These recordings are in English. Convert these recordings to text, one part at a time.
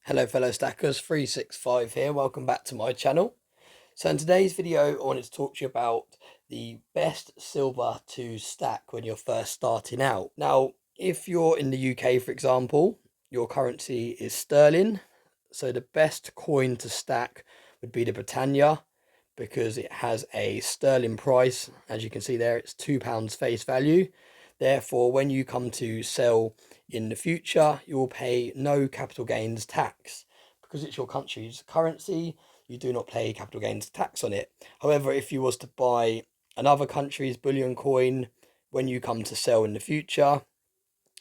Hello fellow stackers, 365 here, welcome back to my channel. So in today's video I wanted to talk to you about the best silver to stack when you're first starting out. Now if you're in the UK for example, your currency is sterling, so the best coin to stack would be the Britannia because it has a sterling price. As you can see there, it's £2 face value. Therefore, when you come to sell in the future, you will pay no capital gains tax. Because it's your country's currency, you do not pay capital gains tax on it. However, if you was to buy another country's bullion coin, when you come to sell in the future,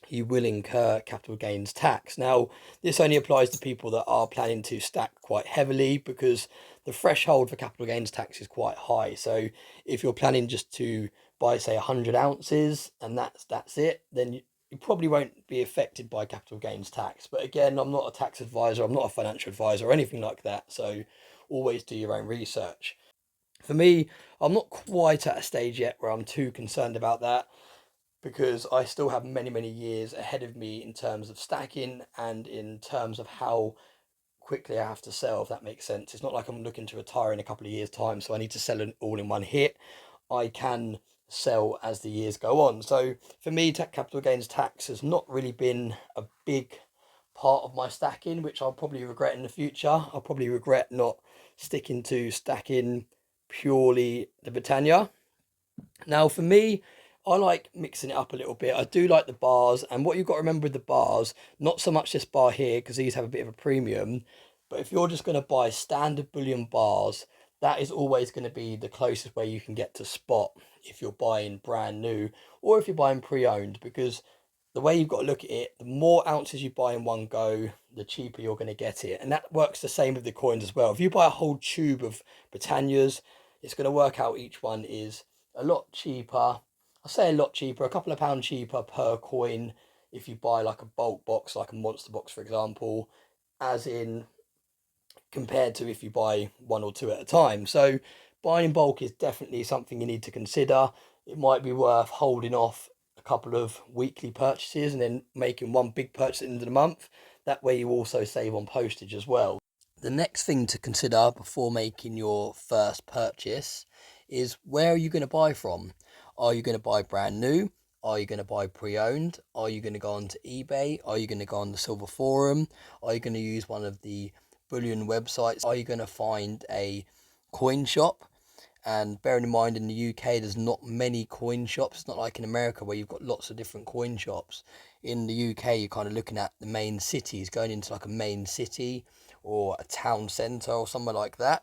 you will incur capital gains tax. Now, this only applies to people that are planning to stack quite heavily because the threshold for capital gains tax is quite high. So if you're planning just to buy, say, 100 ounces and that's it, then you probably won't be affected by capital gains tax. But again, I'm not a tax advisor, I'm not a financial advisor or anything like that. So always do your own research. For me, I'm not quite at a stage yet where I'm too concerned about that, because I still have many years ahead of me in terms of stacking and in terms of how quickly I have to sell, if that makes sense. It's not like I'm looking to retire in a couple of years' time, so I need to sell it all in one hit. I can sell as the years go on. So for me, capital gains tax has not really been a big part of my stacking, which I'll probably regret in the future. I'll probably regret not sticking to stacking purely the Britannia. Now, for me, I like mixing it up a little bit. I do like the bars, and what you've got to remember with the bars, not so much this bar here, because these have a bit of a premium, but if you're just going to buy standard bullion bars, that is always going to be the closest way you can get to spot if you're buying brand new or if you're buying pre-owned, because the way you've got to look at it, the more ounces you buy in one go, the cheaper you're going to get it. And that works the same with the coins as well. If you buy a whole tube of Britannias, it's going to work out each one is a lot cheaper. I say a lot cheaper, a couple of pounds cheaper per coin if you buy like a bulk box, like a monster box, for example, as in compared to if you buy one or two at a time. So buying in bulk is definitely something you need to consider. It might be worth holding off a couple of weekly purchases and then making one big purchase at the end of the month. That way you also save on postage as well. The next thing to consider before making your first purchase is, where are you going to buy from? Are you going to buy brand new? Are you going to buy pre-owned? Are you going to go onto eBay? Are you going to go on the Silver Forum? Are you going to use one of the bullion websites? Are you going to find a coin shop? And bearing in mind, in the UK there's not many coin shops. It's not like in America where you've got lots of different coin shops. In the UK you're kind of looking at the main cities, going into like a main city or a town centre or somewhere like that.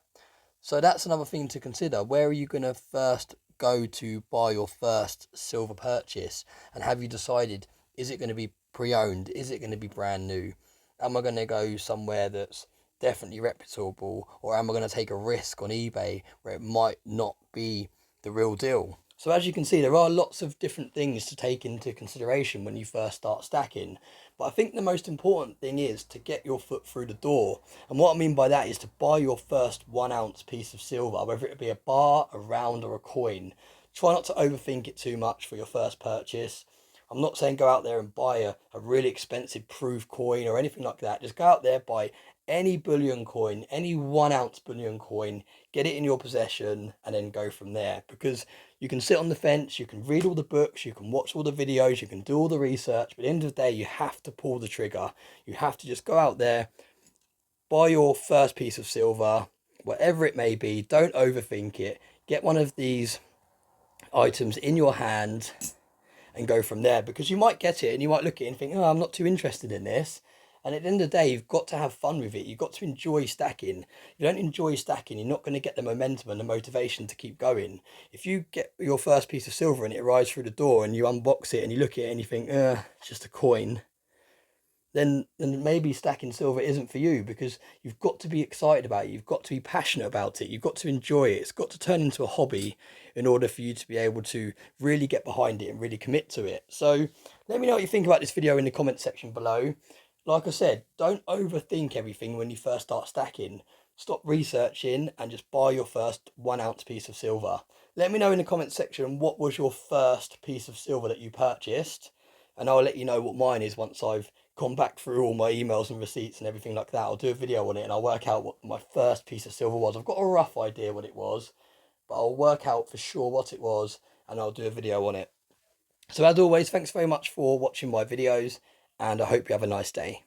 So that's another thing to consider. Where are you going to first go to buy your first silver purchase? And have you decided, is it going to be pre-owned? Is it going to be brand new? Am I going to go somewhere that's definitely reputable, or am I going to take a risk on eBay where it might not be the real deal? So as you can see, there are lots of different things to take into consideration when you first start stacking. But I think the most important thing is to get your foot through the door. And what I mean by that is to buy your first 1 ounce piece of silver, whether it be a bar, a round or a coin. Try not to overthink it too much for your first purchase. I'm not saying go out there and buy a really expensive proof coin or anything like that. Just go out there, buy any bullion coin, any 1 ounce bullion coin, get it in your possession and then go from there. Because you can sit on the fence, you can read all the books, you can watch all the videos, you can do all the research, but at the end of the day, you have to pull the trigger. You have to just go out there, buy your first piece of silver, whatever it may be. Don't overthink it. Get one of these items in your hand and go from there, because you might get it and you might look at it and think, oh, I'm not too interested in this. And at the end of the day, you've got to have fun with it. You've got to enjoy stacking. If you don't enjoy stacking, you're not going to get the momentum and the motivation to keep going. If you get your first piece of silver and it arrives through the door and you unbox it and you look at it and you think, it's just a coin, then maybe stacking silver isn't for you, because you've got to be excited about it. You've got to be passionate about it. You've got to enjoy it. It's got to turn into a hobby in order for you to be able to really get behind it and really commit to it. So let me know what you think about this video in the comment section below. Like I said, don't overthink everything when you first start stacking. Stop researching and just buy your first 1 ounce piece of silver. Let me know in the comment section what was your first piece of silver that you purchased, and I'll let you know what mine is once I've gone back through all my emails and receipts and everything like that. I'll do a video on it and I'll work out what my first piece of silver was. I've got a rough idea what it was, but I'll work out for sure what it was and I'll do a video on it. So as always, thanks very much for watching my videos and I hope you have a nice day.